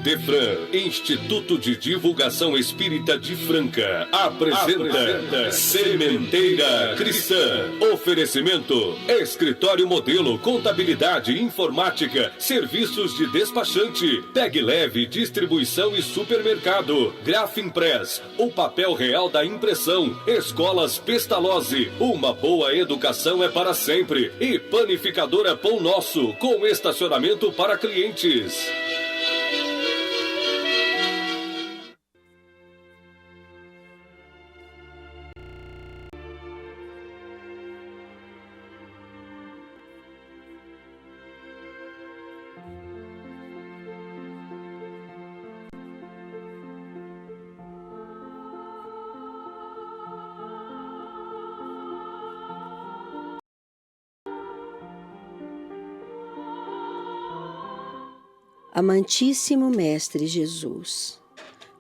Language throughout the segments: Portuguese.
IDEFRAN, Instituto de Divulgação Espírita de Franca, apresenta Sementeira Cristã. Oferecimento: Escritório Modelo, Contabilidade, Informática, Serviços de Despachante, Pegue Leve, Distribuição e Supermercado, Grafimpress, o papel real da impressão, Escolas Pestalozzi, uma boa educação é para sempre, e Panificadora Pão Nosso, com estacionamento para clientes. Amantíssimo Mestre Jesus,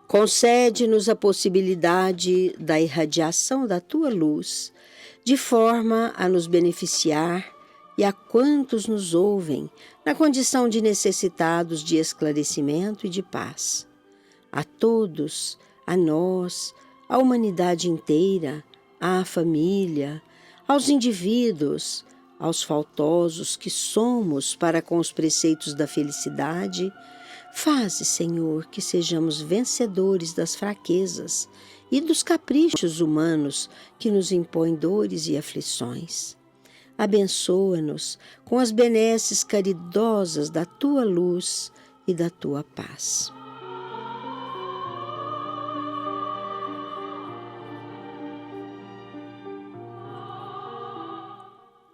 concede-nos a possibilidade da irradiação da Tua luz, de forma a nos beneficiar e a quantos nos ouvem, na condição de necessitados de esclarecimento e de paz. A todos, a nós, à humanidade inteira, à família, aos indivíduos, aos faltosos que somos para com os preceitos da felicidade, faze, Senhor, que sejamos vencedores das fraquezas e dos caprichos humanos que nos impõem dores e aflições. Abençoa-nos com as benesses caridosas da Tua luz e da Tua paz.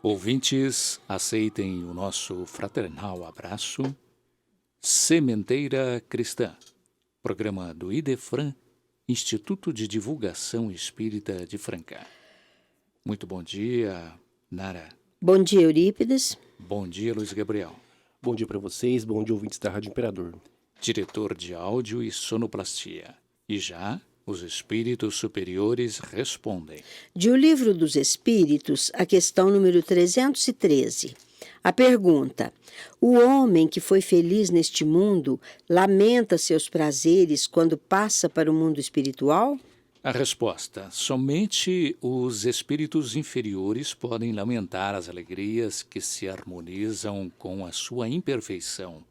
Ouvintes, aceitem o nosso fraternal abraço. Sementeira Cristã, programa do IDEFRAN, Instituto de Divulgação Espírita de Franca. Muito bom dia, Nara. Bom dia, Eurípides. Bom dia, Luiz Gabriel. Bom dia para vocês, bom dia, ouvintes da Rádio Imperador. Diretor de áudio e sonoplastia. E já os espíritos superiores respondem. De O Livro dos Espíritos, a questão número 313. A pergunta: o homem que foi feliz neste mundo lamenta seus prazeres quando passa para o mundo espiritual? A resposta: somente os espíritos inferiores podem lamentar as alegrias que se harmonizam com a sua imperfeição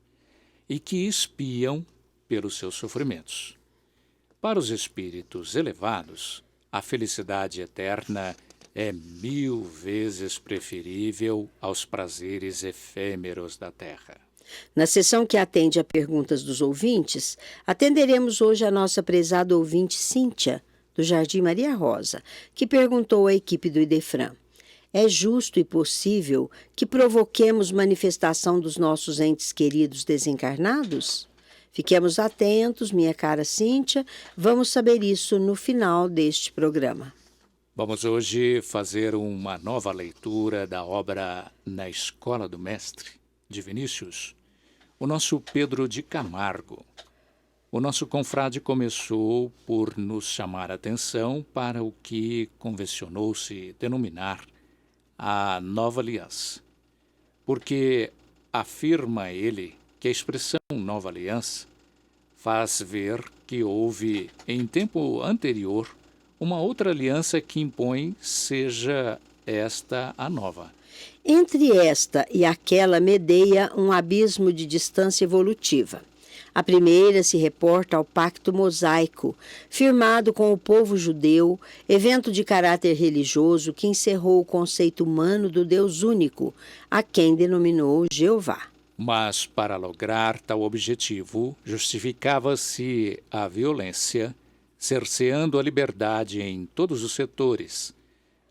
e que expiam pelos seus sofrimentos. Para os espíritos elevados, a felicidade eterna é 1000 vezes preferível aos prazeres efêmeros da terra. Na sessão que atende a perguntas dos ouvintes, atenderemos hoje a nossa prezada ouvinte Cíntia, do Jardim Maria Rosa, que perguntou à equipe do IDEFRAN: é justo e possível que provoquemos manifestação dos nossos entes queridos desencarnados? Fiquemos atentos, minha cara Cíntia, vamos saber isso no final deste programa. Vamos hoje fazer uma nova leitura da obra Na Escola do Mestre, de Vinícius, o nosso Pedro de Camargo. O nosso confrade começou por nos chamar a atenção para o que convencionou-se denominar a Nova Aliança, porque afirma ele que a expressão Nova Aliança faz ver que houve, em tempo anterior, uma outra aliança que impõe seja esta a nova. Entre esta e aquela medeia um abismo de distância evolutiva. A primeira se reporta ao Pacto Mosaico, firmado com o povo judeu, evento de caráter religioso que encerrou o conceito humano do Deus único, a quem denominou Jeová. Mas, para lograr tal objetivo, justificava-se a violência, cerceando a liberdade em todos os setores,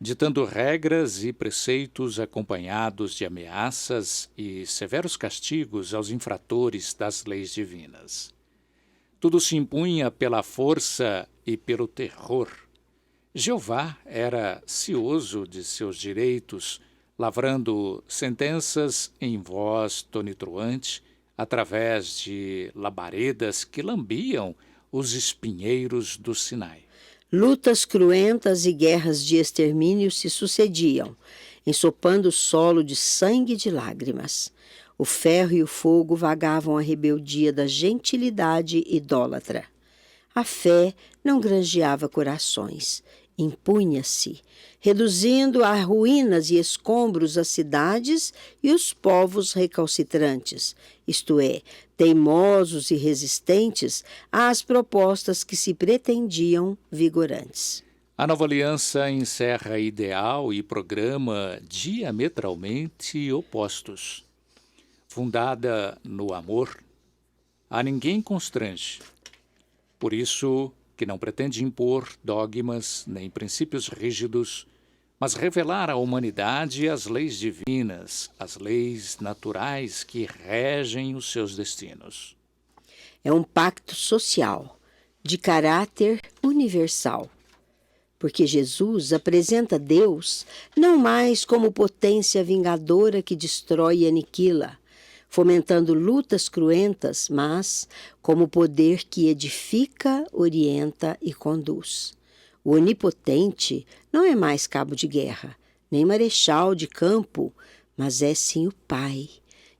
ditando regras e preceitos acompanhados de ameaças e severos castigos aos infratores das leis divinas. Tudo se impunha pela força e pelo terror. Jeová era cioso de seus direitos, lavrando sentenças em voz tonitruante, através de labaredas que lambiam os espinheiros do Sinai. Lutas cruentas e guerras de extermínio se sucediam, ensopando o solo de sangue e de lágrimas. O ferro e o fogo vagavam a rebeldia da gentilidade idólatra. A fé não granjeava corações, impunha-se, reduzindo a ruínas e escombros as cidades e os povos recalcitrantes, isto é, teimosos e resistentes às propostas que se pretendiam vigorantes. A Nova Aliança encerra ideal e programa diametralmente opostos. Fundada no amor, a ninguém constrange. Por isso que não pretende impor dogmas nem princípios rígidos, mas revelar à humanidade as leis divinas, as leis naturais que regem os seus destinos. É um pacto social, de caráter universal, porque Jesus apresenta Deus não mais como potência vingadora que destrói e aniquila, fomentando lutas cruentas, mas como poder que edifica, orienta e conduz. O onipotente não é mais cabo de guerra, nem marechal de campo, mas é sim o Pai,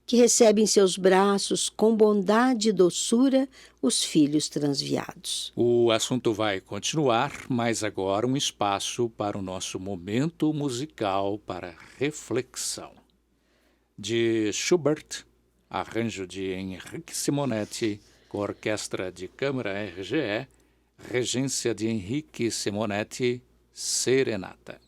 que recebe em seus braços com bondade e doçura os filhos transviados. O assunto vai continuar, mas agora um espaço para o nosso momento musical para reflexão. De Schubert, arranjo de Henrique Simonetti, com orquestra de câmara RGE, regência de Henrique Simonetti, Serenata.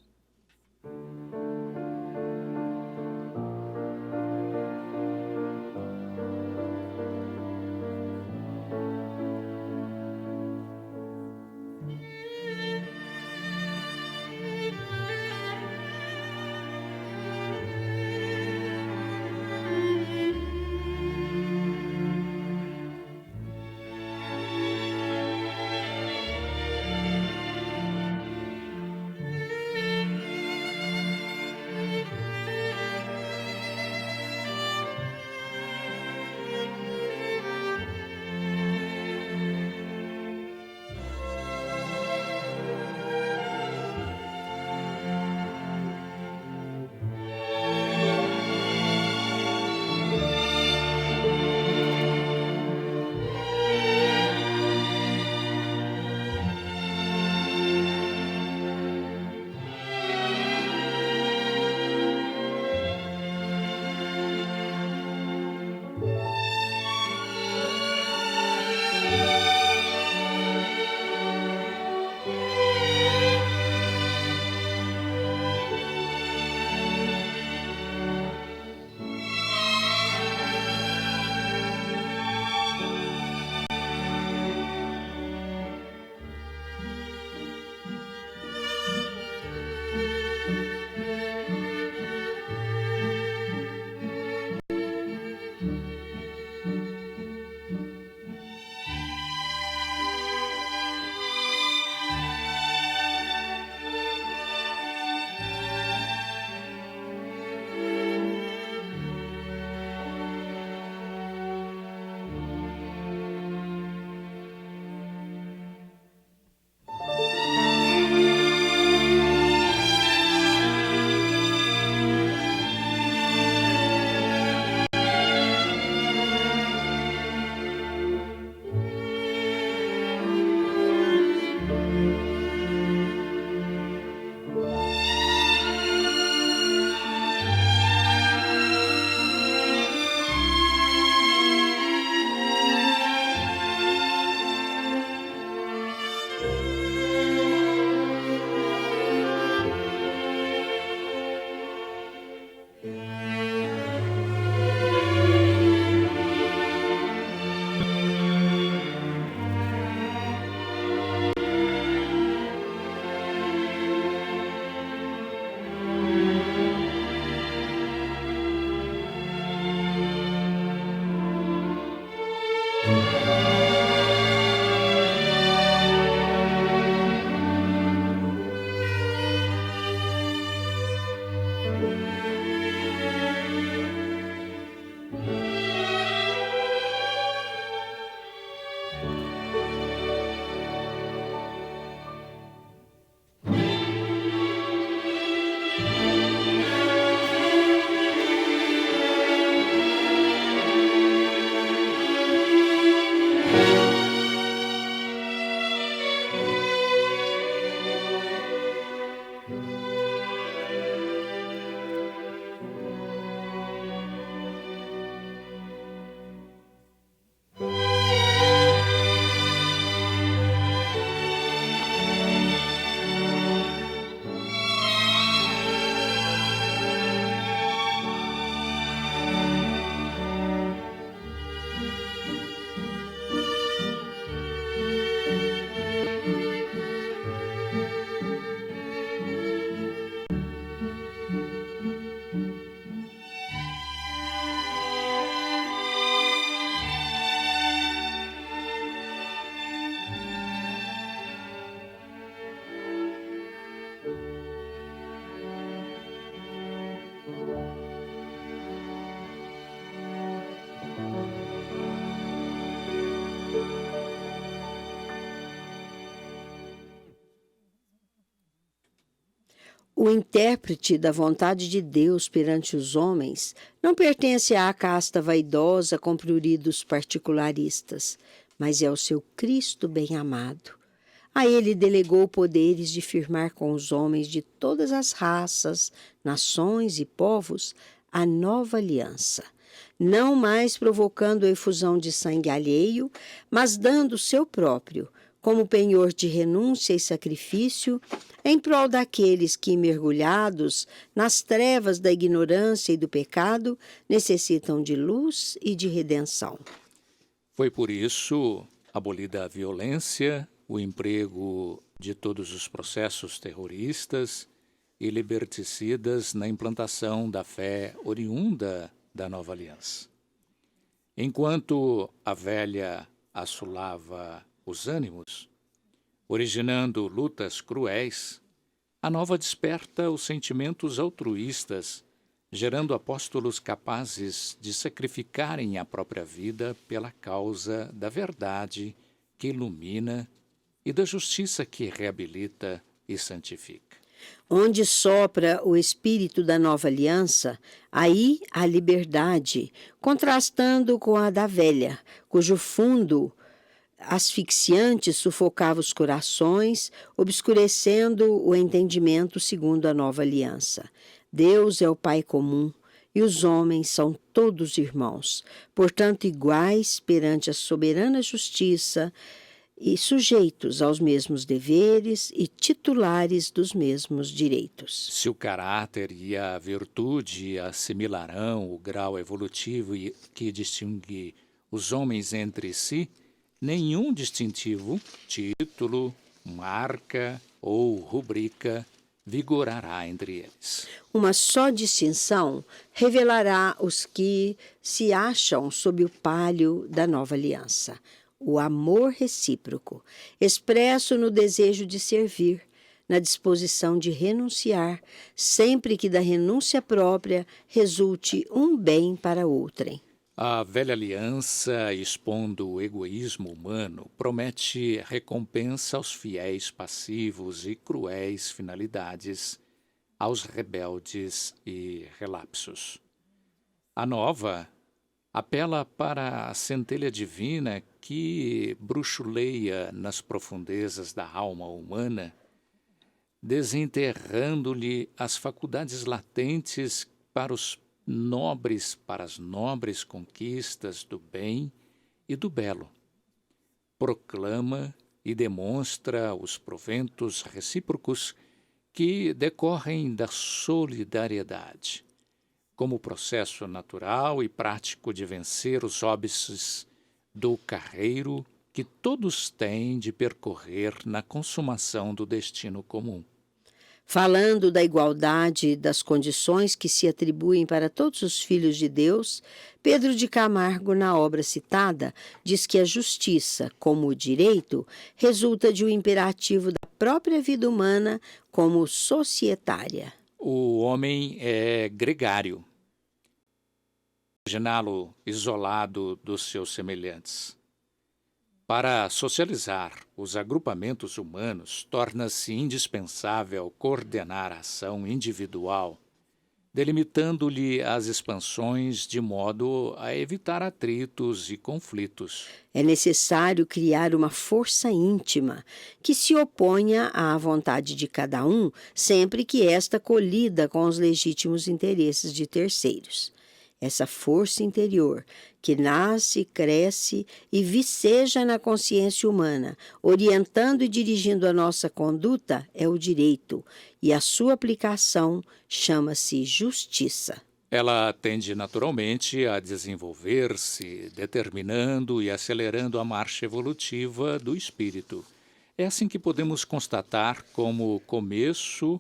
O intérprete da vontade de Deus perante os homens não pertence à casta vaidosa com pruridos particularistas, mas é o seu Cristo bem-amado. A ele delegou poderes de firmar com os homens de todas as raças, nações e povos a nova aliança, não mais provocando a efusão de sangue alheio, mas dando o seu próprio, como penhor de renúncia e sacrifício, em prol daqueles que, mergulhados nas trevas da ignorância e do pecado, necessitam de luz e de redenção. Foi por isso abolida a violência, o emprego de todos os processos terroristas e liberticidas na implantação da fé oriunda da nova aliança. Enquanto a velha assolava os ânimos, originando lutas cruéis, a nova desperta os sentimentos altruístas, gerando apóstolos capazes de sacrificarem a própria vida pela causa da verdade que ilumina e da justiça que reabilita e santifica. Onde sopra o espírito da nova aliança, aí há liberdade, contrastando com a da velha, cujo fundo asfixiante sufocava os corações, obscurecendo o entendimento segundo a nova aliança. Deus é o Pai comum e os homens são todos irmãos, portanto iguais perante a soberana justiça e sujeitos aos mesmos deveres e titulares dos mesmos direitos. Se o caráter e a virtude assimilarão o grau evolutivo que distingue os homens entre si, nenhum distintivo, título, marca ou rubrica vigorará entre eles. Uma só distinção revelará os que se acham sob o palio da nova aliança: o amor recíproco, expresso no desejo de servir, na disposição de renunciar, sempre que da renúncia própria resulte um bem para outrem. A velha aliança, expondo o egoísmo humano, promete recompensa aos fiéis passivos e cruéis finalidades, aos rebeldes e relapsos. A nova apela para a centelha divina que bruxuleia nas profundezas da alma humana, desenterrando-lhe as faculdades latentes para as nobres conquistas do bem e do belo. Proclama e demonstra os proventos recíprocos que decorrem da solidariedade, como processo natural e prático de vencer os óbices do carreiro que todos têm de percorrer na consumação do destino comum. Falando da igualdade das condições que se atribuem para todos os filhos de Deus, Pedro de Camargo, na obra citada, diz que a justiça, como o direito, resulta de um imperativo da própria vida humana como societária. O homem é gregário, imaginá-lo isolado dos seus semelhantes. Para socializar os agrupamentos humanos, torna-se indispensável coordenar a ação individual, delimitando-lhe as expansões de modo a evitar atritos e conflitos. É necessário criar uma força íntima que se oponha à vontade de cada um, sempre que esta colida com os legítimos interesses de terceiros. Essa força interior, que nasce, cresce e viceja na consciência humana, orientando e dirigindo a nossa conduta, é o direito, e a sua aplicação chama-se justiça. Ela tende naturalmente a desenvolver-se, determinando e acelerando a marcha evolutiva do espírito. É assim que podemos constatar como começo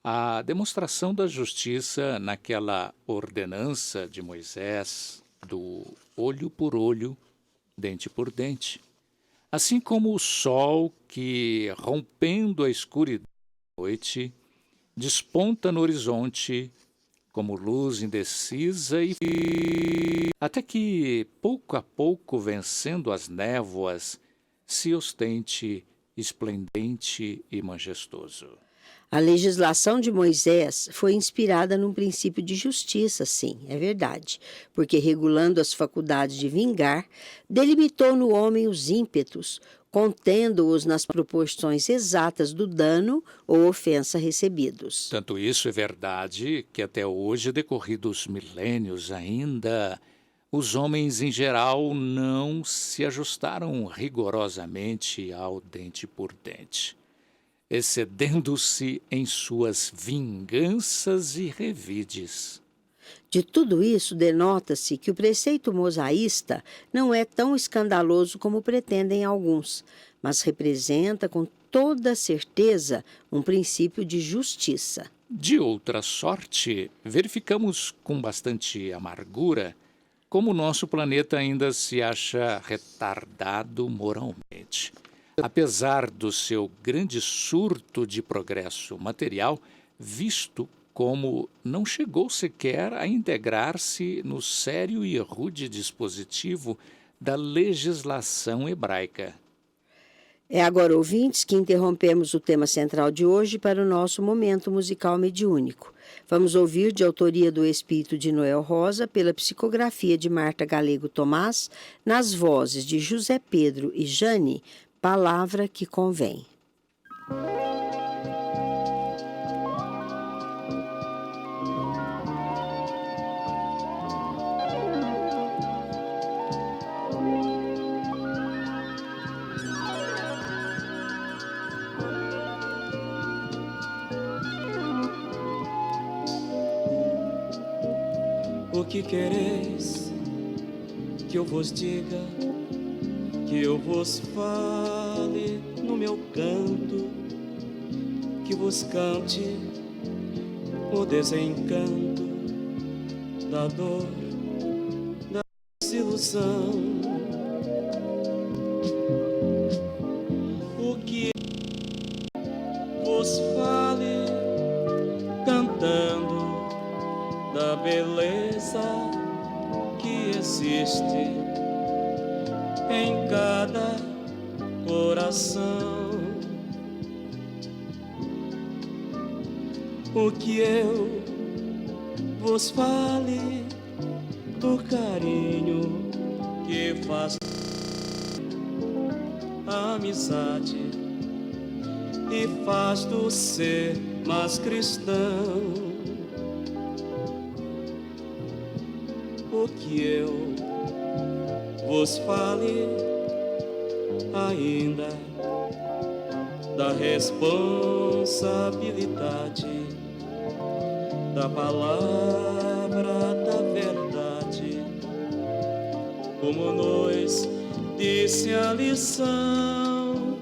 a demonstração da justiça naquela ordenança de Moisés, do olho por olho, dente por dente. Assim como o sol que, rompendo a escuridão da noite, desponta no horizonte como luz indecisa e até que, pouco a pouco, vencendo as névoas, se ostente esplendente e majestoso. A legislação de Moisés foi inspirada num princípio de justiça, sim, é verdade, porque regulando as faculdades de vingar, delimitou no homem os ímpetos, contendo-os nas proporções exatas do dano ou ofensa recebidos. Tanto isso é verdade que até hoje, decorridos milênios ainda, os homens em geral não se ajustaram rigorosamente ao dente por dente, excedendo-se em suas vinganças e revides. De tudo isso, denota-se que o preceito mosaísta não é tão escandaloso como pretendem alguns, mas representa com toda certeza um princípio de justiça. De outra sorte, verificamos com bastante amargura como o nosso planeta ainda se acha retardado moralmente. Apesar do seu grande surto de progresso material, visto como não chegou sequer a integrar-se no sério e rude dispositivo da legislação hebraica. É agora, ouvintes, que interrompemos o tema central de hoje para o nosso momento musical mediúnico. Vamos ouvir, de autoria do Espírito de Noel Rosa, pela psicografia de Marta Galego Tomás, nas vozes de José Pedro e Jane, Palavra que Convém. O que quereis que eu vos diga, que eu vos fale no meu canto, que vos cante o desencanto da dor, da desilusão. O que vos fale cantando da beleza que existe em cada coração. O que eu vos fale do carinho que faz a amizade e faz do ser mais cristão. O que eu vos fale ainda da responsabilidade da palavra da verdade, como nos disse a lição.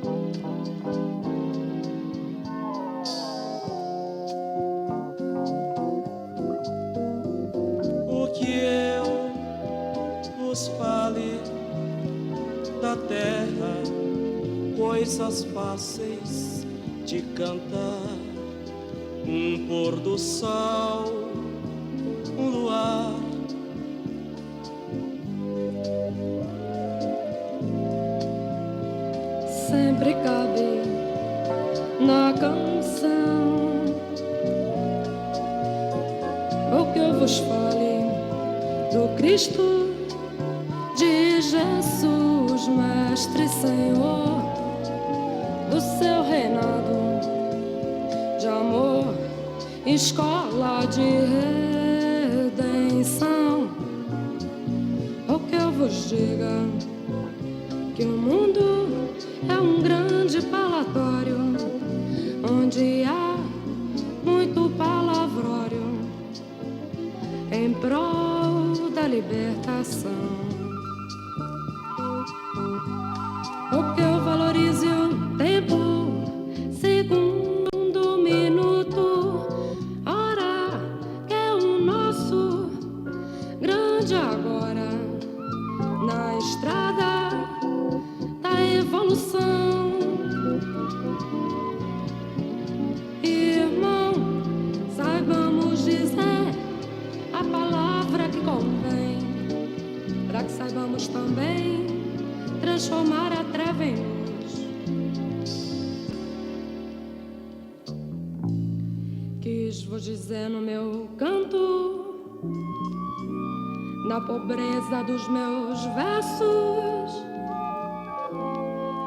O que eu vos fale da terra, coisas fáceis de cantar, um pôr do sol, um luar, sempre cabe na canção. O que eu vos fale do Cristo, de Jesus, Mestre e Senhor, do seu reinado de amor, escola de redenção. O que eu vos diga, que o mundo é um grande palatório, onde há muito palavrório em prol da libertação. O que eu valorize o tempo, segundo, minuto, hora, que é o nosso grande agora, na estrada da evolução. Irmão, saibamos dizer a palavra que convém, para que saibamos também transformar a treva em luz. dizer no meu canto, na pobreza dos meus versos,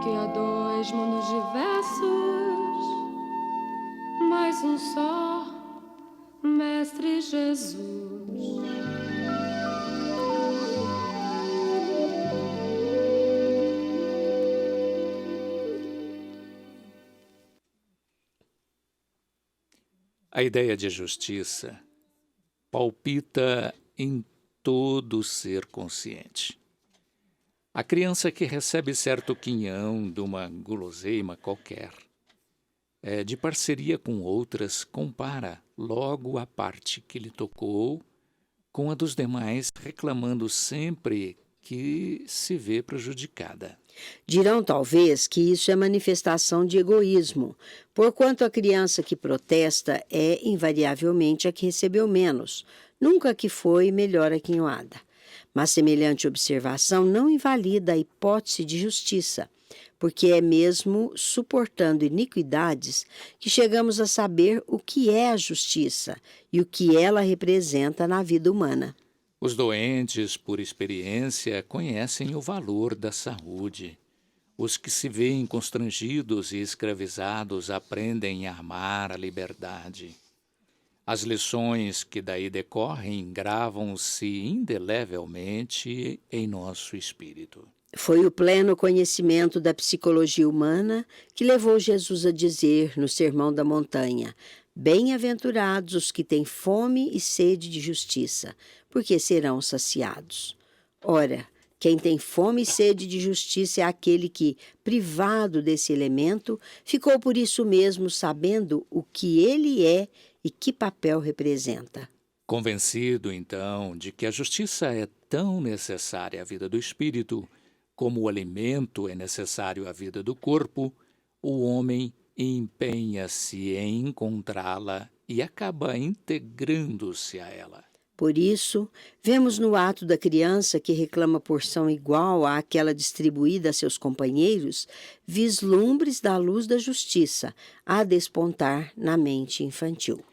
que há dois mundos diversos, mas um só, Mestre Jesus. A ideia de justiça palpita em todo ser consciente. A criança que recebe certo quinhão de uma guloseima qualquer, de parceria com outras, compara logo a parte que lhe tocou com a dos demais, reclamando sempre que se vê prejudicada. Dirão talvez que isso é manifestação de egoísmo, porquanto a criança que protesta é invariavelmente a que recebeu menos, nunca a que foi melhor aquinhoada. Mas semelhante observação não invalida a hipótese de justiça, porque é mesmo suportando iniquidades que chegamos a saber o que é a justiça e o que ela representa na vida humana. Os doentes, por experiência, conhecem o valor da saúde. Os que se veem constrangidos e escravizados aprendem a amar a liberdade. As lições que daí decorrem gravam-se indelevelmente em nosso espírito. Foi o pleno conhecimento da psicologia humana que levou Jesus a dizer no Sermão da Montanha: bem-aventurados os que têm fome e sede de justiça, porque serão saciados. Ora, quem tem fome e sede de justiça é aquele que, privado desse elemento, ficou por isso mesmo sabendo o que ele é e que papel representa. Convencido, então, de que a justiça é tão necessária à vida do espírito, como o alimento é necessário à vida do corpo, o homem empenha-se em encontrá-la e acaba integrando-se a ela. Por isso, vemos no ato da criança que reclama porção igual àquela distribuída a seus companheiros, vislumbres da luz da justiça a despontar na mente infantil.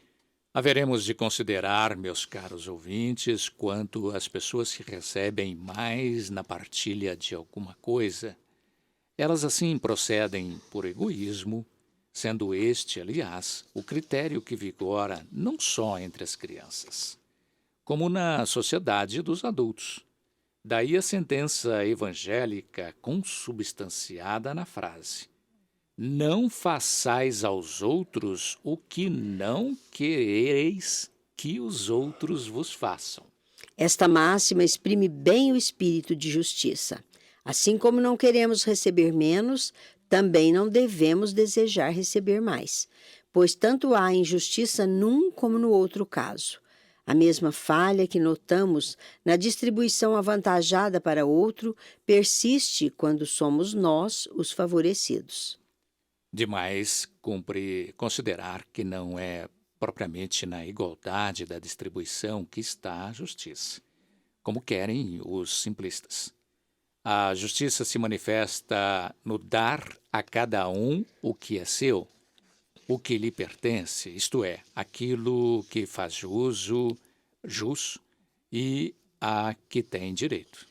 Haveremos de considerar, meus caros ouvintes, quanto as pessoas que recebem mais na partilha de alguma coisa. Elas assim procedem por egoísmo, sendo este, aliás, o critério que vigora não só entre as crianças, como na sociedade dos adultos. Daí a sentença evangélica consubstanciada na frase: não façais aos outros o que não quereis que os outros vos façam. Esta máxima exprime bem o espírito de justiça. Assim como não queremos receber menos, também não devemos desejar receber mais, pois tanto há injustiça num como no outro caso. A mesma falha que notamos na distribuição avantajada para outro persiste quando somos nós os favorecidos. Demais, cumpre considerar que não é propriamente na igualdade da distribuição que está a justiça, como querem os simplistas. A justiça se manifesta no dar a cada um o que é seu, o que lhe pertence, isto é, aquilo que faz jus e a que tem direito.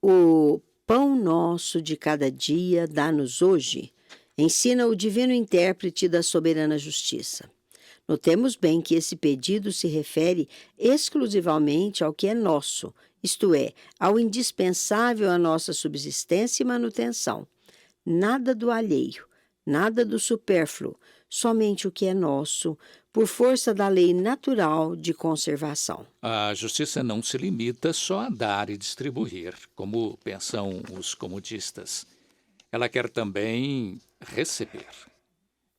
O pão nosso de cada dia dá-nos hoje, ensina o divino intérprete da soberana justiça. Notemos bem que esse pedido se refere exclusivamente ao que é nosso, isto é, ao indispensável à nossa subsistência e manutenção. Nada do alheio, nada do supérfluo, somente o que é nosso, por força da lei natural de conservação. A justiça não se limita só a dar e distribuir, como pensam os comodistas. Ela quer também receber.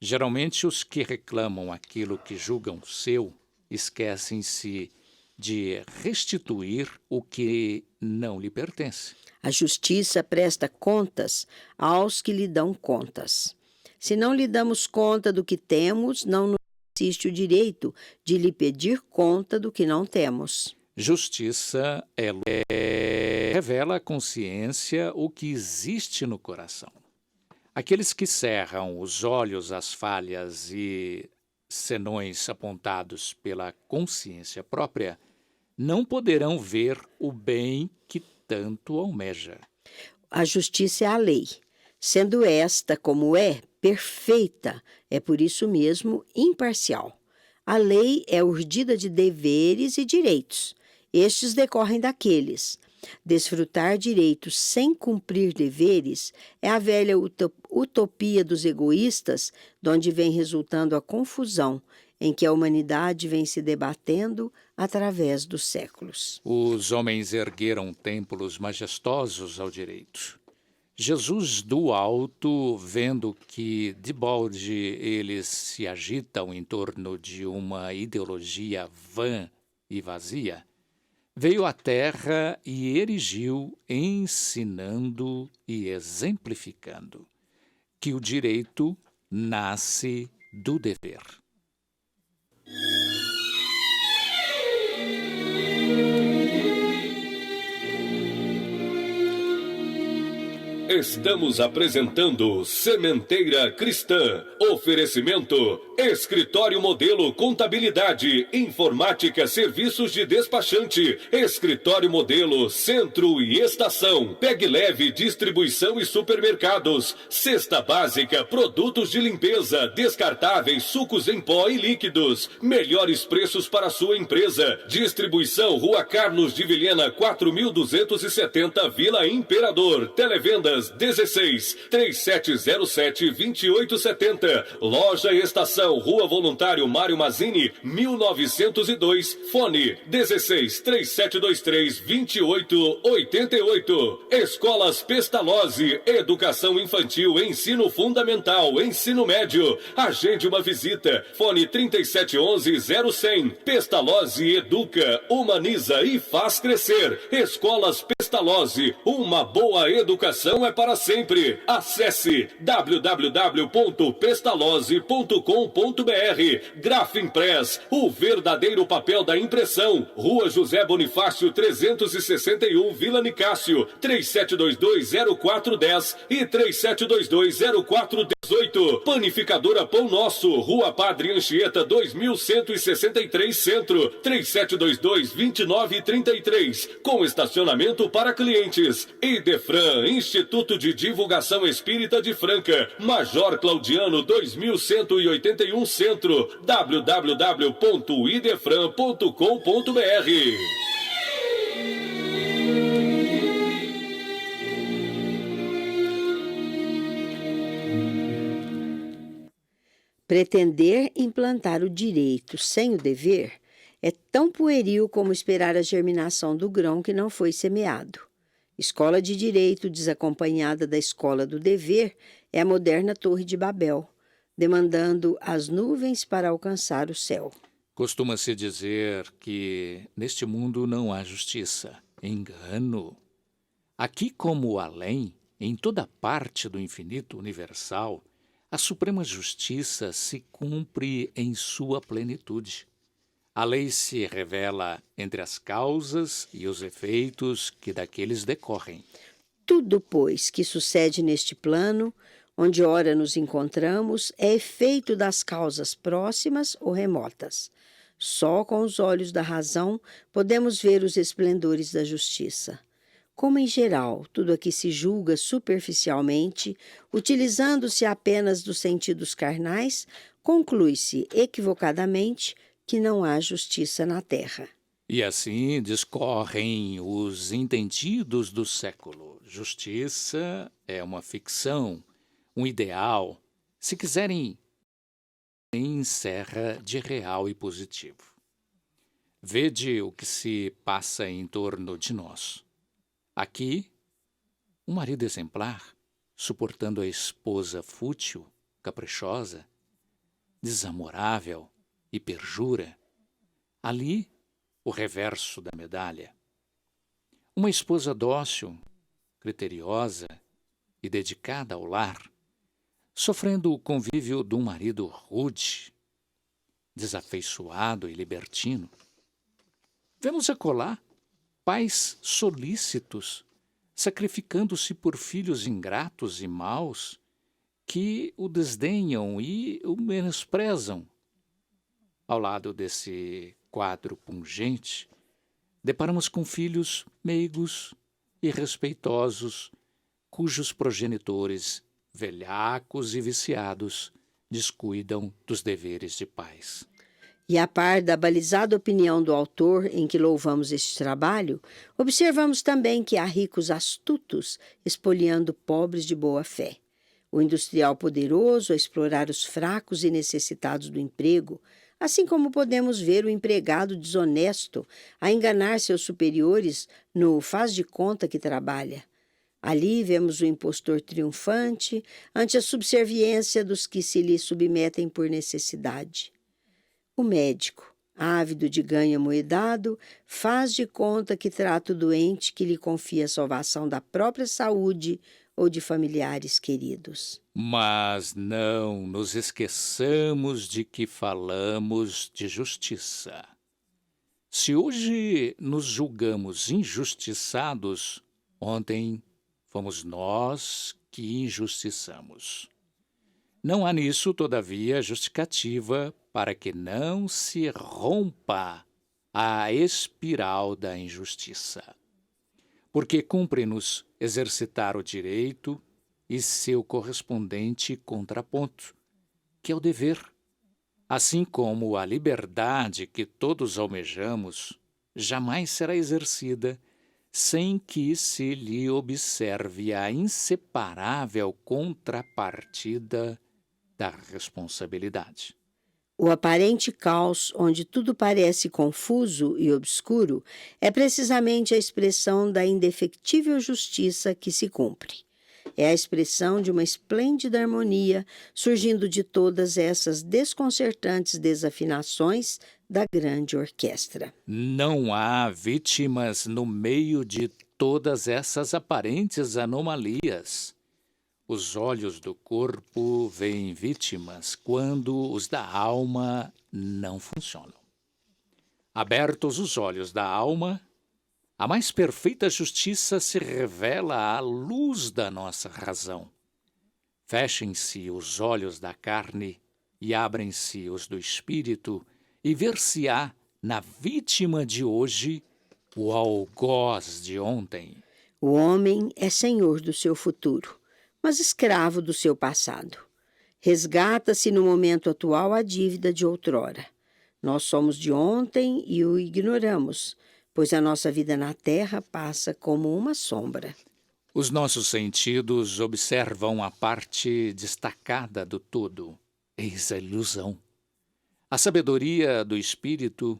Geralmente, os que reclamam aquilo que julgam seu esquecem-se de restituir o que não lhe pertence. A justiça presta contas aos que lhe dão contas. Se não lhe damos conta do que temos, não nos existe o direito de lhe pedir conta do que não temos. Justiça revela à consciência o que existe no coração. Aqueles que cerram os olhos às falhas e senões apontados pela consciência própria, não poderão ver o bem que tanto almeja. A justiça é a lei. Sendo esta, como é, perfeita, é por isso mesmo imparcial. A lei é urdida de deveres e direitos. Estes decorrem daqueles. Desfrutar direitos sem cumprir deveres é a velha utopia dos egoístas, de onde vem resultando a confusão em que a humanidade vem se debatendo através dos séculos. Os homens ergueram templos majestosos ao direito. Jesus do alto, vendo que debalde eles se agitam em torno de uma ideologia vã e vazia, veio à terra e erigiu, ensinando e exemplificando que o direito nasce do dever. Estamos apresentando Sementeira Cristã. Oferecimento: Escritório Modelo Contabilidade, Informática, Serviços de Despachante, Escritório Modelo Centro e Estação, Pegue Leve Distribuição e Supermercados, Cesta Básica, Produtos de Limpeza, Descartáveis, Sucos em Pó e Líquidos, melhores preços para sua empresa. Distribuição Rua Carlos de Vilhena 4270, Vila Imperador. Televendas 16 3707 2870. Loja Estação, Rua Voluntário Mário Mazzini 1902. Fone 16 3723 2888. Escolas Pestalozzi, Educação Infantil, Ensino Fundamental, Ensino Médio. Agende uma visita. Fone 3711-0100. Pestalozzi educa, humaniza e faz crescer. Escolas Pestalozzi, uma boa educação é para sempre. Acesse www.pestalozzi.com.br. Grafimpress, o verdadeiro papel da impressão. Rua José Bonifácio 361, Vila Nicásio, 3722-0410 e 3722-0418. Panificadora Pão Nosso, Rua Padre Anchieta 2163 Centro, 3722-2933, com estacionamento para clientes. Idefran, Instituto de Divulgação Espírita de Franca, Major Claudiano 2181 Centro, www.idefran.com.br. Pretender implantar o direito sem o dever é tão pueril como esperar a germinação do grão que não foi semeado. Escola de direito desacompanhada da escola do dever é a moderna Torre de Babel, demandando as nuvens para alcançar o céu. Costuma-se dizer que neste mundo não há justiça. Engano. Aqui como além, em toda parte do infinito universal, a suprema justiça se cumpre em sua plenitude. A lei se revela entre as causas e os efeitos que daqueles decorrem. Tudo, pois, que sucede neste plano, onde ora nos encontramos, é efeito das causas próximas ou remotas. Só com os olhos da razão podemos ver os esplendores da justiça. Como, em geral, tudo aqui se julga superficialmente, utilizando-se apenas dos sentidos carnais, conclui-se equivocadamente que não há justiça na terra. E assim discorrem os entendidos do século. Justiça é uma ficção, um ideal, se quiserem, encerra de real e positivo. Vede o que se passa em torno de nós. Aqui, um marido exemplar, suportando a esposa fútil, caprichosa, desamorável e perjura. Ali, o reverso da medalha. Uma esposa dócil, criteriosa e dedicada ao lar, sofrendo o convívio de um marido rude, desafeiçoado e libertino. Vemos acolá pais solícitos, sacrificando-se por filhos ingratos e maus, que o desdenham e o menosprezam, Ao lado desse quadro pungente, deparamos com filhos meigos e respeitosos, cujos progenitores, velhacos e viciados, descuidam dos deveres de pais. E a par da balizada opinião do autor em que louvamos este trabalho, observamos também que há ricos astutos espoliando pobres de boa fé. O industrial poderoso a explorar os fracos e necessitados do emprego, assim como podemos ver o empregado desonesto a enganar seus superiores no faz de conta que trabalha. Ali vemos o impostor triunfante ante a subserviência dos que se lhe submetem por necessidade. O médico, ávido de ganho amoedado, faz de conta que trata o doente que lhe confia a salvação da própria saúde ou de familiares queridos. Mas não nos esqueçamos de que falamos de justiça. Se hoje nos julgamos injustiçados, ontem fomos nós que injustiçamos. Não há nisso, todavia, justificativa para que não se rompa a espiral da injustiça. Porque cumpre-nos exercitar o direito e seu correspondente contraponto, que é o dever. Assim como a liberdade que todos almejamos jamais será exercida sem que se lhe observe a inseparável contrapartida da responsabilidade. O aparente caos, onde tudo parece confuso e obscuro, é precisamente a expressão da indefectível justiça que se cumpre. É a expressão de uma esplêndida harmonia surgindo de todas essas desconcertantes desafinações da grande orquestra. Não há vítimas no meio de todas essas aparentes anomalias. Os olhos do corpo veem vítimas quando os da alma não funcionam. Abertos os olhos da alma, a mais perfeita justiça se revela à luz da nossa razão. Fechem-se os olhos da carne e abrem-se os do espírito, e ver-se-á na vítima de hoje o algoz de ontem. O homem é senhor do seu futuro, mas escravo do seu passado. Resgata-se no momento atual a dívida de outrora. Nós somos de ontem e o ignoramos, pois a nossa vida na terra passa como uma sombra. Os nossos sentidos observam a parte destacada do todo. Eis a ilusão. A sabedoria do espírito,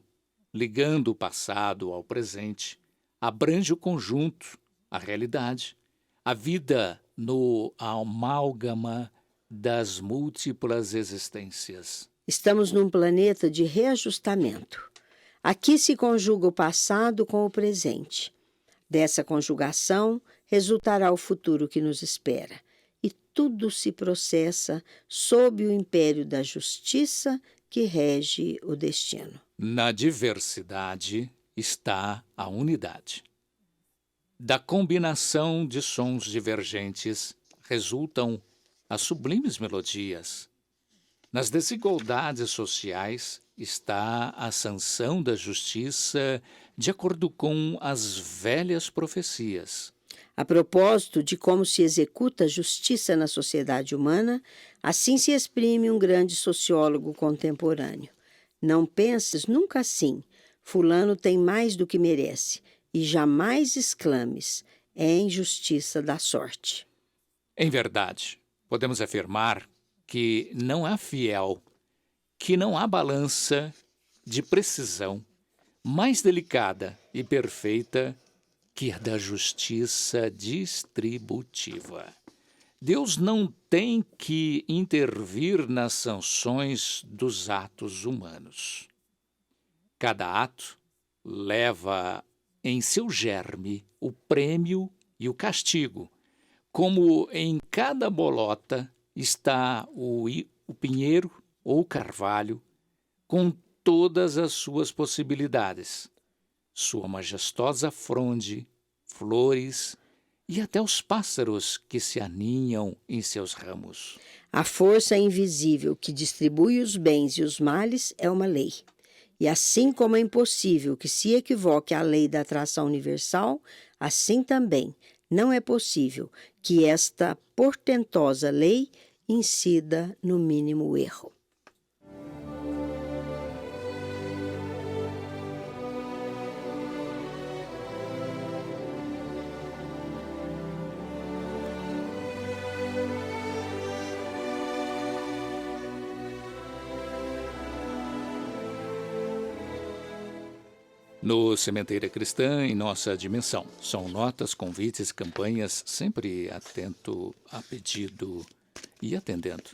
ligando o passado ao presente, abrange o conjunto, a realidade, a vida no amálgama das múltiplas existências. Estamos num planeta de reajustamento. Aqui se conjuga o passado com o presente. Dessa conjugação resultará o futuro que nos espera. E tudo se processa sob o império da justiça que rege o destino. Na diversidade está a unidade. Da combinação de sons divergentes resultam as sublimes melodias. Nas desigualdades sociais está a sanção da justiça de acordo com as velhas profecias. A propósito de como se executa a justiça na sociedade humana, assim se exprime um grande sociólogo contemporâneo. Não penses nunca assim, fulano tem mais do que merece, e jamais exclames, é injustiça da sorte. Em verdade, podemos afirmar que não há fiel, que não há balança de precisão mais delicada e perfeita que a da justiça distributiva. Deus não tem que intervir nas sanções dos atos humanos. Cada ato leva em seu germe o prêmio e o castigo, como em cada bolota está o pinheiro ou carvalho, com todas as suas possibilidades, sua majestosa fronde, flores e até os pássaros que se aninham em seus ramos. A força invisível que distribui os bens e os males é uma lei. E assim como é impossível que se equivoque a lei da atração universal, assim também não é possível que esta portentosa lei incida no mínimo erro. No Sementeira Cristã, em nossa dimensão, são notas, convites, campanhas, sempre atento a pedido e atendendo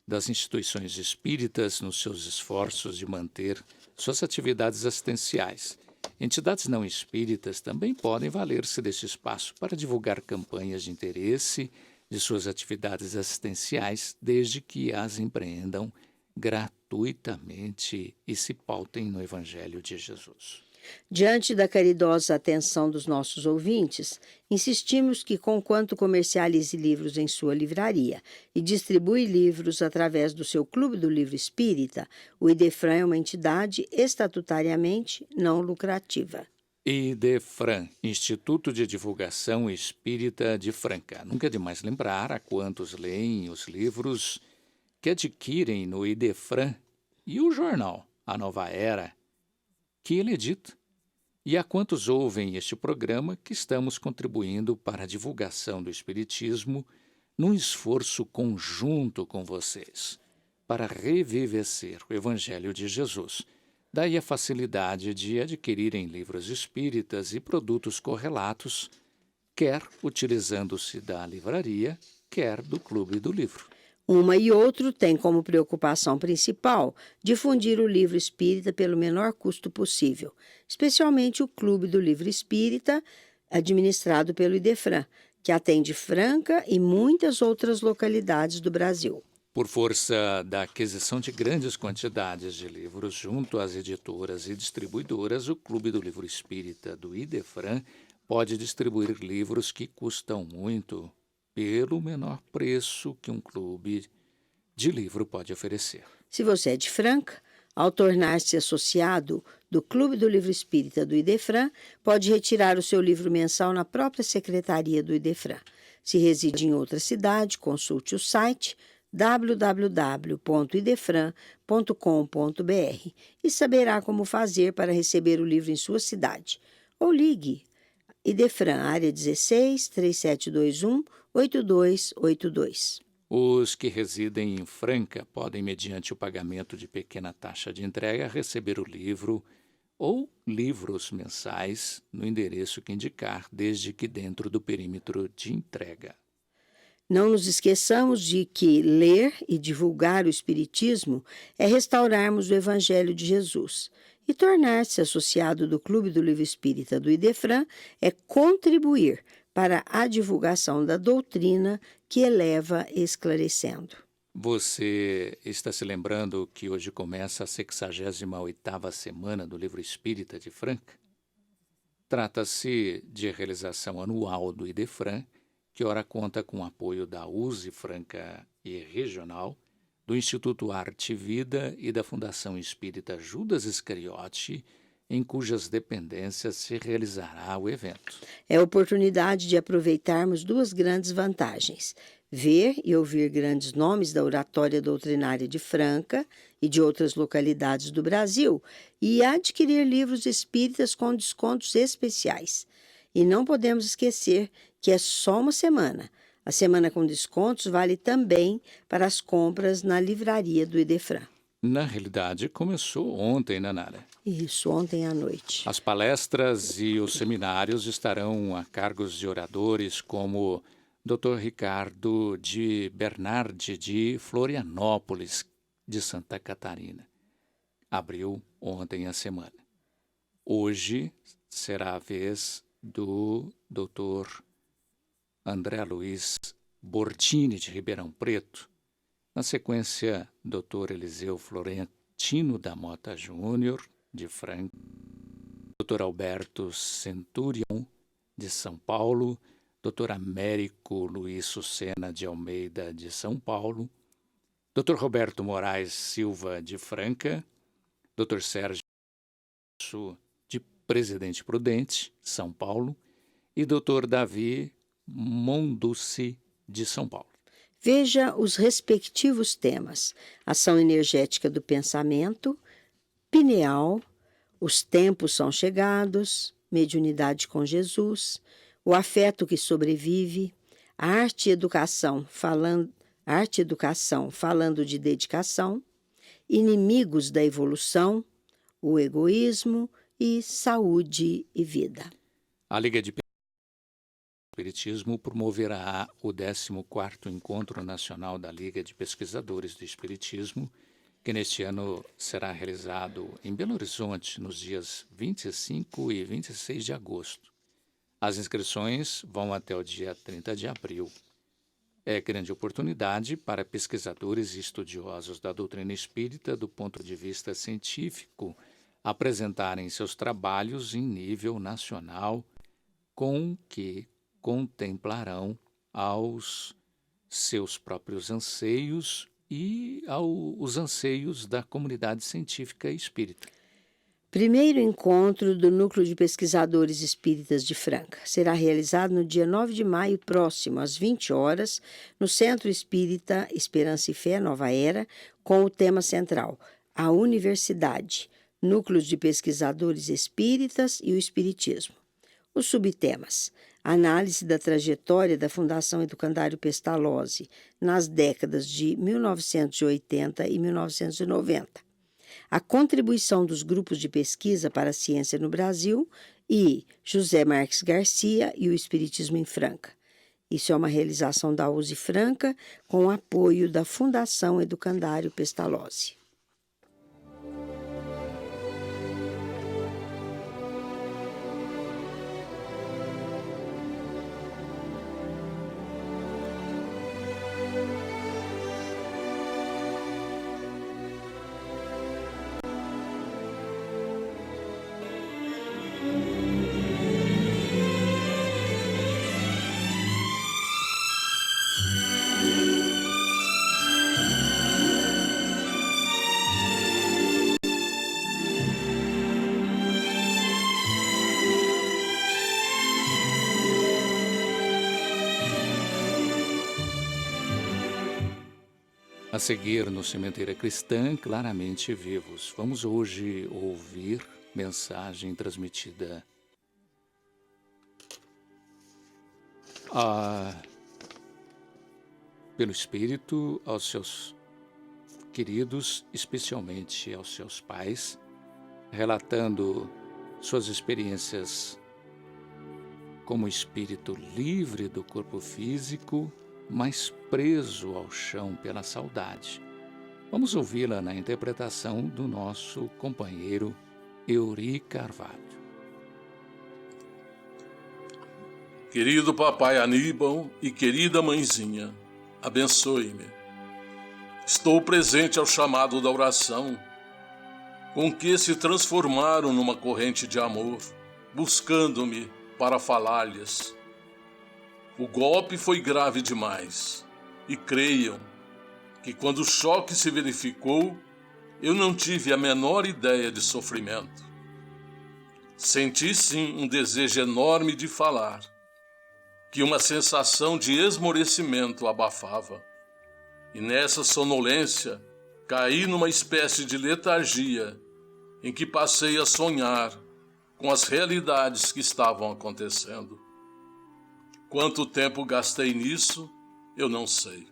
das instituições espíritas nos seus esforços de manter suas atividades assistenciais. Entidades não espíritas também podem valer-se deste espaço para divulgar campanhas de interesse de suas atividades assistenciais, desde que as empreendam gratuitamente e se pautem no Evangelho de Jesus. Diante da caridosa atenção dos nossos ouvintes, insistimos que, conquanto comercialize livros em sua livraria e distribui livros através do seu Clube do Livro Espírita, o IDEFRAN é uma entidade estatutariamente não lucrativa. IDEFRAN, Instituto de Divulgação Espírita de Franca. Nunca é demais lembrar a quantos leem os livros que adquirem no IDEFRAN e o jornal A Nova Era, que ele edita, e a quantos ouvem este programa que estamos contribuindo para a divulgação do Espiritismo num esforço conjunto com vocês, para revivecer o Evangelho de Jesus. Daí a facilidade de adquirirem livros espíritas e produtos correlatos, quer utilizando-se da livraria, quer do Clube do Livro. Uma e outro têm como preocupação principal difundir o livro espírita pelo menor custo possível, especialmente o Clube do Livro Espírita, administrado pelo IDEFRAN, que atende Franca e muitas outras localidades do Brasil. Por força da aquisição de grandes quantidades de livros junto às editoras e distribuidoras, o Clube do Livro Espírita do IDEFRAN pode distribuir livros que custam muito pelo menor preço que um clube de livro pode oferecer. Se você é de Franca, ao tornar-se associado do Clube do Livro Espírita do IDEFRAN, pode retirar o seu livro mensal na própria secretaria do IDEFRAN. Se reside em outra cidade, consulte o site www.idefran.com.br e saberá como fazer para receber o livro em sua cidade. Ou ligue IDEFRAN, área 16, 3721-8282. Os que residem em Franca podem, mediante o pagamento de pequena taxa de entrega, receber o livro ou livros mensais no endereço que indicar, desde que dentro do perímetro de entrega. Não nos esqueçamos de que ler e divulgar o Espiritismo é restaurarmos o Evangelho de Jesus. E tornar-se associado do Clube do Livro Espírita do IDEFRAN é contribuir para a divulgação da doutrina que eleva esclarecendo. Você está se lembrando que hoje começa a 68ª semana do Livro Espírita de Franca? Trata-se de realização anual do IDEFRAN, que ora conta com o apoio da USE Franca e Regional, do Instituto Arte e Vida e da Fundação Espírita Judas Iscariote, em cujas dependências se realizará o evento. É a oportunidade de aproveitarmos duas grandes vantagens: ver e ouvir grandes nomes da oratória doutrinária de Franca e de outras localidades do Brasil e adquirir livros espíritas com descontos especiais. E não podemos esquecer que é só uma semana. A semana com descontos vale também para as compras na livraria do IDEFRAN. Na realidade, começou ontem, Nanara. Isso, ontem à noite. As palestras e os seminários estarão a cargos de oradores como Dr. Ricardo de Bernardi, de Florianópolis, de Santa Catarina. Abriu ontem a semana. Hoje será a vez do Dr. André Luiz Bordini, de Ribeirão Preto. Na sequência, Dr. Eliseu Florentino da Mota Júnior, de Franca. Dr. Alberto Centurion, de São Paulo. Dr. Américo Luiz Sucena de Almeida, de São Paulo, Dr. Roberto Moraes Silva, de Franca, Dr. Sérgio de Presidente Prudente, São Paulo, e Dr. Davi Monducci, de São Paulo. Veja os respectivos temas: ação energética do pensamento, pineal, os tempos são chegados, mediunidade com Jesus, o afeto que sobrevive, arte e educação falando de dedicação, inimigos da evolução, o egoísmo e saúde e vida. A Liga de Espiritismo promoverá o 14º Encontro Nacional da Liga de Pesquisadores do Espiritismo, que neste ano será realizado em Belo Horizonte nos dias 25 e 26 de agosto. As inscrições vão até o dia 30 de abril. É grande oportunidade para pesquisadores e estudiosos da doutrina espírita do ponto de vista científico apresentarem seus trabalhos em nível nacional, com que contemplarão aos seus próprios anseios e aos anseios da comunidade científica espírita. Primeiro encontro do Núcleo de Pesquisadores Espíritas de Franca. Será realizado no dia 9 de maio próximo, às 20 horas, no Centro Espírita Esperança e Fé, Nova Era, com o tema central: a Universidade, Núcleos de Pesquisadores Espíritas e o Espiritismo. Os subtemas: análise da trajetória da Fundação Educandário Pestalozzi nas décadas de 1980 e 1990. A contribuição dos grupos de pesquisa para a ciência no Brasil e José Marques Garcia e o Espiritismo em Franca. Isso é uma realização da USE Franca com o apoio da Fundação Educandário Pestalozzi. A seguir, no Sementeira Cristã, Claramente Vivos. Vamos hoje ouvir mensagem transmitida pelo Espírito aos seus queridos, especialmente aos seus pais, relatando suas experiências como espírito livre do corpo físico, mas preso ao chão pela saudade. Vamos ouvi-la na interpretação do nosso companheiro Euri Carvalho. Querido papai Aníbal e querida mãezinha, abençoe-me. Estou presente ao chamado da oração, com que se transformaram numa corrente de amor, buscando-me para falar-lhes. O golpe foi grave demais, e creiam que quando o choque se verificou, eu não tive a menor ideia de sofrimento. Senti sim um desejo enorme de falar, que uma sensação de esmorecimento abafava, e nessa sonolência caí numa espécie de letargia em que passei a sonhar com as realidades que estavam acontecendo. Quanto tempo gastei nisso, eu não sei.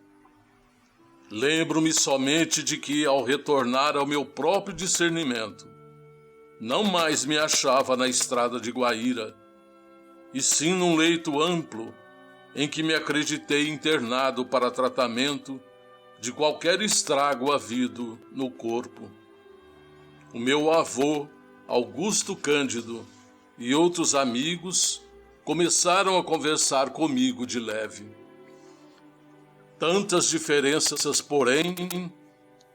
Lembro-me somente de que, ao retornar ao meu próprio discernimento, não mais me achava na estrada de Guaíra, e sim num leito amplo em que me acreditei internado para tratamento de qualquer estrago havido no corpo. O meu avô, Augusto Cândido, e outros amigos começaram a conversar comigo de leve. Tantas diferenças, porém,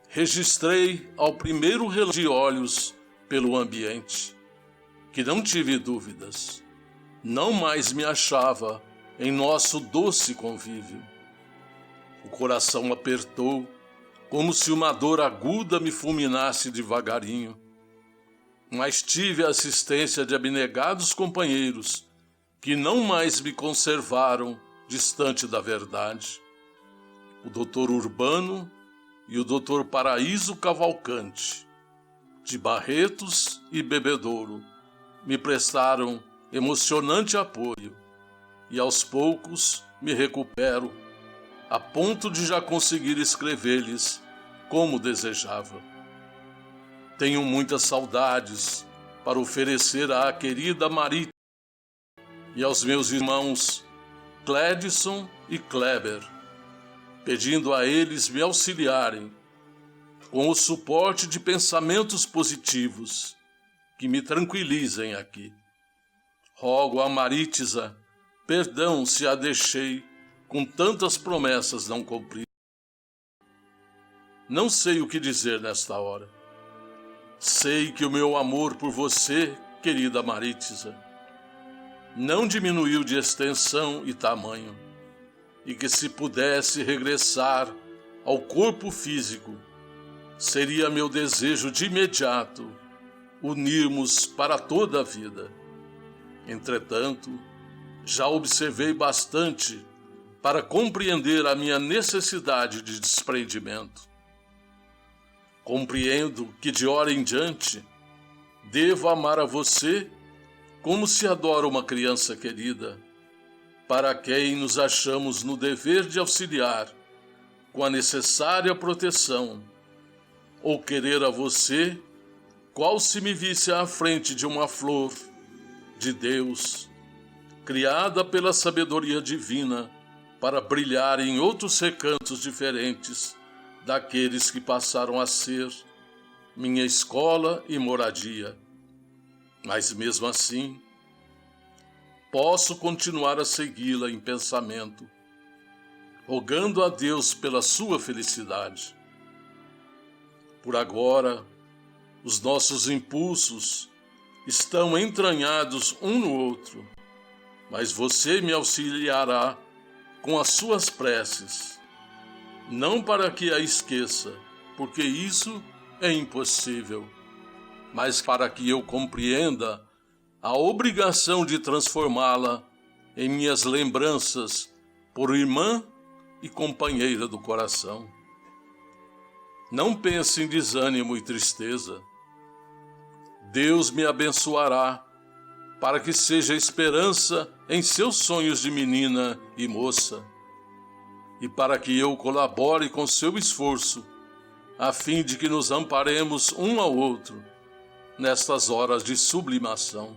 registrei ao primeiro relance de olhos pelo ambiente, que não tive dúvidas. Não mais me achava em nosso doce convívio. O coração apertou, como se uma dor aguda me fulminasse devagarinho. Mas tive a assistência de abnegados companheiros que não mais me conservaram distante da verdade. O Dr. Urbano e o Dr. Paraíso Cavalcante, de Barretos e Bebedouro, me prestaram emocionante apoio e aos poucos me recupero, a ponto de já conseguir escrever-lhes como desejava. Tenho muitas saudades para oferecer à querida Marita e aos meus irmãos Clédison e Kleber, pedindo a eles me auxiliarem com o suporte de pensamentos positivos que me tranquilizem aqui. Rogo a Marítisa perdão se a deixei com tantas promessas não cumpridas. Não sei o que dizer nesta hora. Sei que o meu amor por você, querida Marítisa, não diminuiu de extensão e tamanho, e que se pudesse regressar ao corpo físico, seria meu desejo de imediato unirmos para toda a vida. Entretanto, já observei bastante para compreender a minha necessidade de desprendimento. Compreendo que de hora em diante devo amar a você como se adora uma criança querida, para quem nos achamos no dever de auxiliar com a necessária proteção, ou querer a você qual se me visse à frente de uma flor de Deus, criada pela sabedoria divina para brilhar em outros recantos diferentes daqueles que passaram a ser minha escola e moradia. Mas mesmo assim, posso continuar a segui-la em pensamento, rogando a Deus pela sua felicidade. Por agora, os nossos impulsos estão entranhados um no outro, mas você me auxiliará com as suas preces, não para que a esqueça, porque isso é impossível, mas para que eu compreenda a obrigação de transformá-la em minhas lembranças por irmã e companheira do coração. Não pense em desânimo e tristeza. Deus me abençoará para que seja esperança em seus sonhos de menina e moça, e para que eu colabore com seu esforço, a fim de que nos amparemos um ao outro nestas horas de sublimação.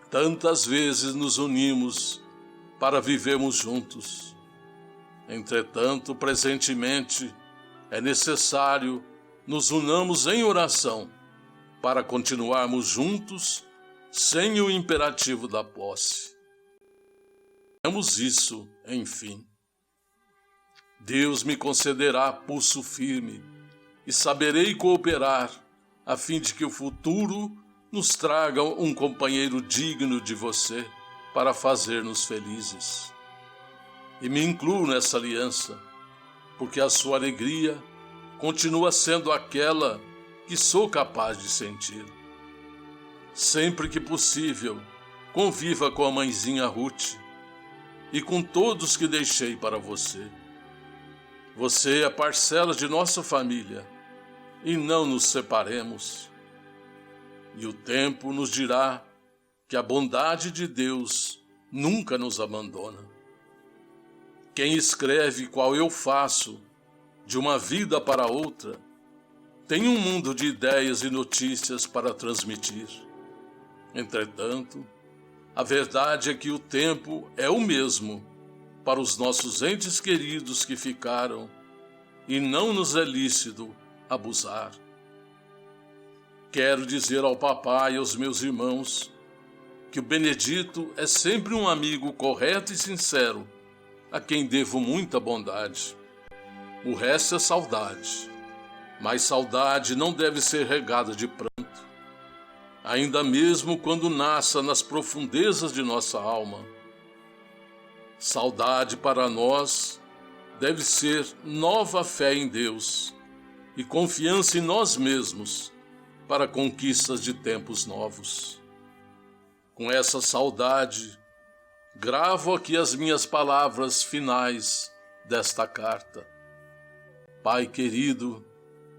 Tantas vezes nos unimos para vivermos juntos. Entretanto, presentemente, é necessário nos unamos em oração para continuarmos juntos sem o imperativo da posse. Temos isso, enfim. Deus me concederá pulso firme e saberei cooperar a fim de que o futuro nos traga um companheiro digno de você para fazer-nos felizes. E me incluo nessa aliança, porque a sua alegria continua sendo aquela que sou capaz de sentir. Sempre que possível, conviva com a mãezinha Ruth e com todos que deixei para você. Você é parcela de nossa família e não nos separemos. E o tempo nos dirá que a bondade de Deus nunca nos abandona. Quem escreve qual eu faço de uma vida para outra tem um mundo de ideias e notícias para transmitir. Entretanto, a verdade é que o tempo é o mesmo para os nossos entes queridos que ficaram e não nos é lícito abusar. Quero dizer ao papai e aos meus irmãos que o Benedito é sempre um amigo correto e sincero, a quem devo muita bondade. O resto é saudade, mas saudade não deve ser regada de pranto, ainda mesmo quando nasça nas profundezas de nossa alma. Saudade para nós deve ser nova fé em Deus e confiança em nós mesmos para conquistas de tempos novos. Com essa saudade, gravo aqui as minhas palavras finais desta carta. Pai querido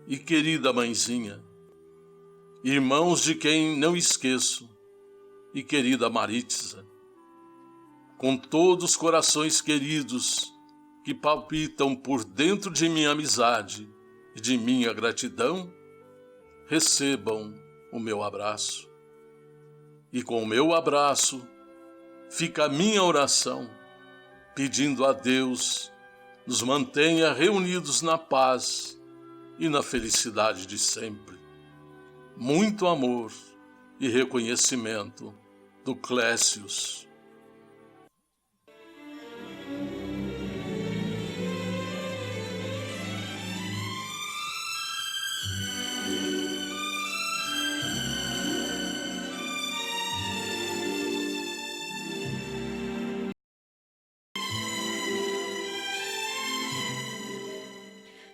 e querida mãezinha, irmãos de quem não esqueço e querida Maritza, com todos os corações queridos que palpitam por dentro de minha amizade e de minha gratidão, recebam o meu abraço. E com o meu abraço fica a minha oração, pedindo a Deus nos mantenha reunidos na paz e na felicidade de sempre. Muito amor e reconhecimento do Clécius.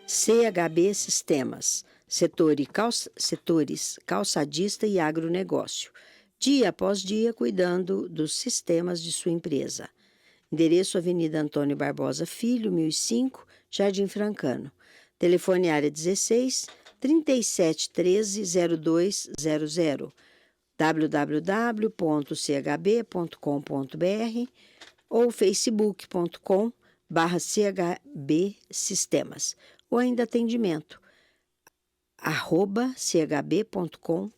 CHB Sistemas, setores calçadista e agronegócio, dia após dia cuidando dos sistemas de sua empresa. Endereço Avenida Antônio Barbosa Filho, 1005, Jardim Francano. Telefone área 16 3713 0200, www.chb.com.br ou facebook.com/CHB Sistemas, ou ainda atendimento @chb.com.br.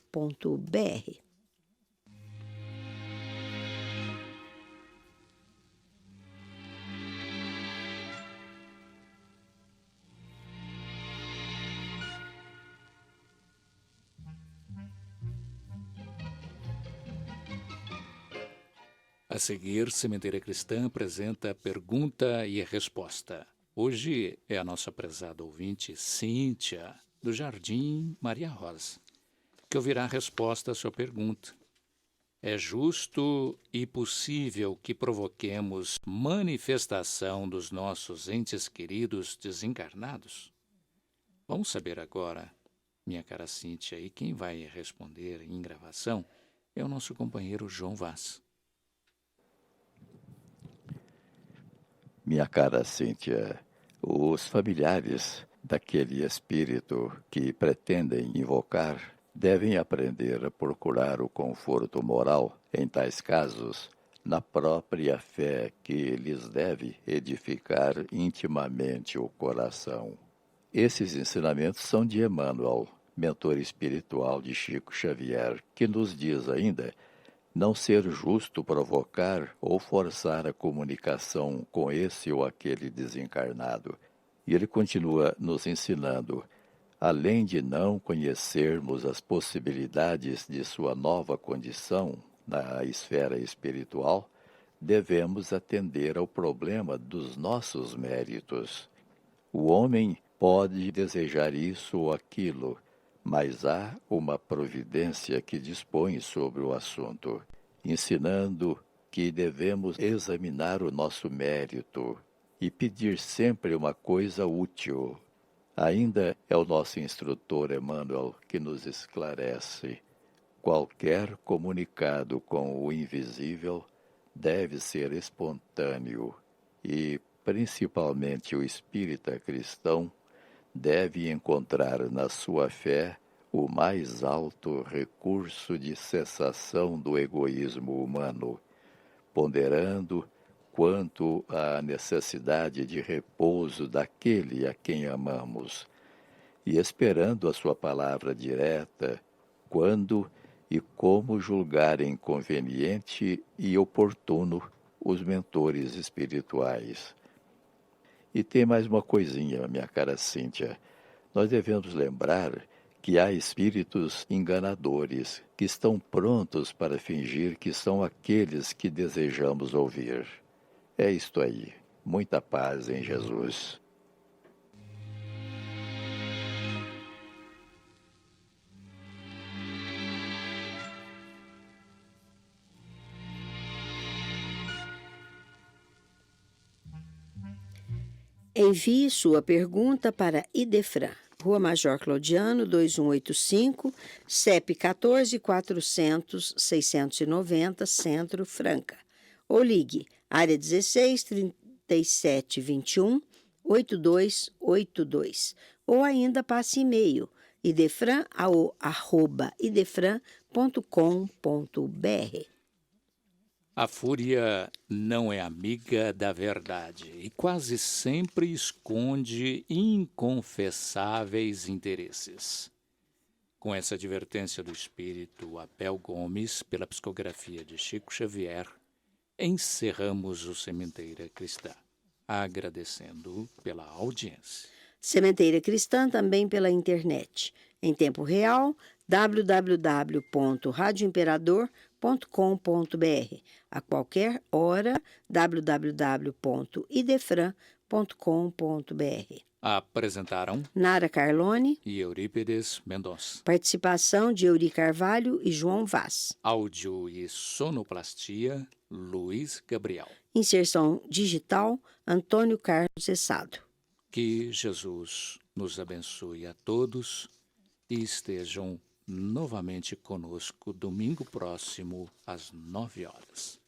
A seguir, Sementeira Cristã apresenta pergunta e resposta. Hoje é a nossa prezada ouvinte Cíntia, do Jardim Maria Rosa, que ouvirá a resposta à sua pergunta. É justo e possível que provoquemos manifestação dos nossos entes queridos desencarnados? Vamos saber agora, minha cara Cíntia, e quem vai responder em gravação é o nosso companheiro João Vaz. Minha cara Cíntia, os familiares daquele espírito que pretendem invocar devem aprender a procurar o conforto moral, em tais casos, na própria fé que lhes deve edificar intimamente o coração. Esses ensinamentos são de Emmanuel, mentor espiritual de Chico Xavier, que nos diz ainda não ser justo provocar ou forçar a comunicação com esse ou aquele desencarnado. E ele continua nos ensinando, além de não conhecermos as possibilidades de sua nova condição na esfera espiritual, devemos atender ao problema dos nossos méritos. O homem pode desejar isso ou aquilo, mas há uma providência que dispõe sobre o assunto, ensinando que devemos examinar o nosso mérito e pedir sempre uma coisa útil. Ainda é o nosso instrutor Emmanuel que nos esclarece: qualquer comunicado com o invisível deve ser espontâneo e, principalmente o espírita cristão, deve encontrar na sua fé o mais alto recurso de cessação do egoísmo humano, ponderando quanto à necessidade de repouso daquele a quem amamos, e esperando a sua palavra direta, quando e como julgarem conveniente e oportuno os mentores espirituais. E tem mais uma coisinha, minha cara Cíntia. Nós devemos lembrar que há espíritos enganadores que estão prontos para fingir que são aqueles que desejamos ouvir. É isto aí. Muita paz em Jesus. Envie sua pergunta para Idefran, Rua Major Claudiano, 2185, CEP 14 400 690, Centro, Franca. Ou ligue, área 16 37 21 8282. Ou ainda passe e-mail, idefran@idefran.com.br. A fúria não é amiga da verdade e quase sempre esconde inconfessáveis interesses. Com essa advertência do espírito Abel Gomes, pela psicografia de Chico Xavier, encerramos o Sementeira Cristã, agradecendo pela audiência. Sementeira Cristã também pela internet, em tempo real, www.radioimperador.com.br, a qualquer hora, www.idefran.com.br. Apresentaram Nara Carlone e Eurípides Mendonça. Participação de Euri Carvalho e João Vaz. Áudio e sonoplastia, Luiz Gabriel. Inserção digital, Antônio Carlos Cessado. Que Jesus nos abençoe a todos e estejam novamente conosco domingo próximo às 9 horas.